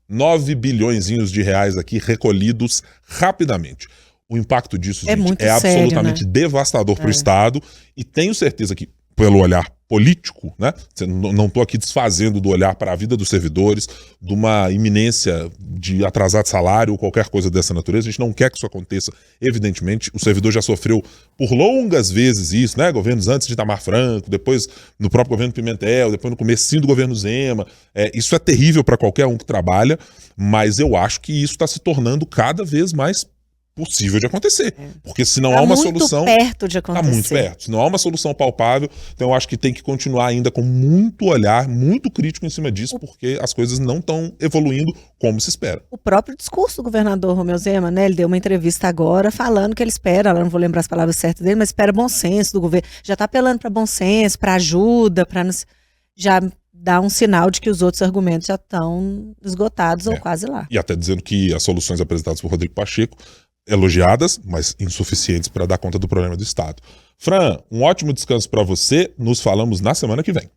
9 bilhõezinhos de reais aqui recolhidos rapidamente. O impacto disso, gente, é absolutamente devastador para o Estado e tenho certeza que, pelo olhar político, né? Não estou aqui desfazendo do olhar para a vida dos servidores, de uma iminência de atrasar de salário ou qualquer coisa dessa natureza. A gente não quer que isso aconteça, evidentemente. O servidor já sofreu por longas vezes isso, né? Governos antes de Itamar Franco, depois no próprio governo Pimentel, depois no comecinho do governo Zema. Isso é terrível para qualquer um que trabalha, mas eu acho que isso está se tornando cada vez mais possível de acontecer. Porque se não há uma solução... Está muito perto de acontecer. Está muito perto. Se não há uma solução palpável, então eu acho que tem que continuar ainda com muito olhar, muito crítico em cima disso, porque as coisas não estão evoluindo como se espera. O próprio discurso do governador Romeu Zema, né? Ele deu uma entrevista agora falando que ele espera, não vou lembrar as palavras certas dele, mas espera bom senso do governo. Já está apelando para bom senso, para ajuda, para já dá um sinal de que os outros argumentos já estão esgotados ou quase lá. E até dizendo que as soluções apresentadas por Rodrigo Pacheco elogiadas, mas insuficientes para dar conta do problema do Estado. Fran, um ótimo descanso para você. Nos falamos na semana que vem.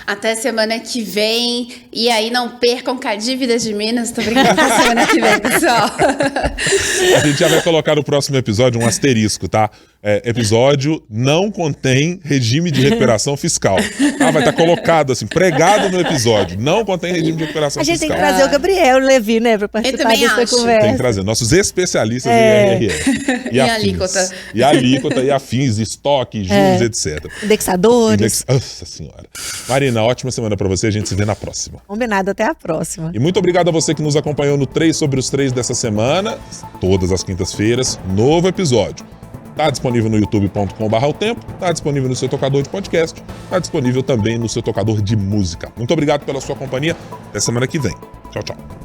Até semana que vem. E aí, não percam com a dívida de Minas. Tô brincando. Até semana que vem, pessoal. A gente já vai colocar no próximo episódio um asterisco, tá? Episódio não contém regime de recuperação fiscal. Vai estar colocado assim, pregado no episódio. Não contém regime de recuperação fiscal. A gente tem que trazer o Gabriel Levi, né, pra participar dessa conversa. Tem que trazer nossos especialistas em IRR. E alíquota. E alíquota, e afins, estoque, juros, etc. Indexadores. Nossa senhora. Marina, ótima semana pra você. A gente se vê na próxima. Combinado, até a próxima. E muito obrigado a você que nos acompanhou no 3 sobre os 3 dessa semana. Todas as quintas-feiras, novo episódio. Está disponível no youtube.com/otempo, está disponível no seu tocador de podcast, está disponível também no seu tocador de música. Muito obrigado pela sua companhia. Até semana que vem. Tchau, tchau.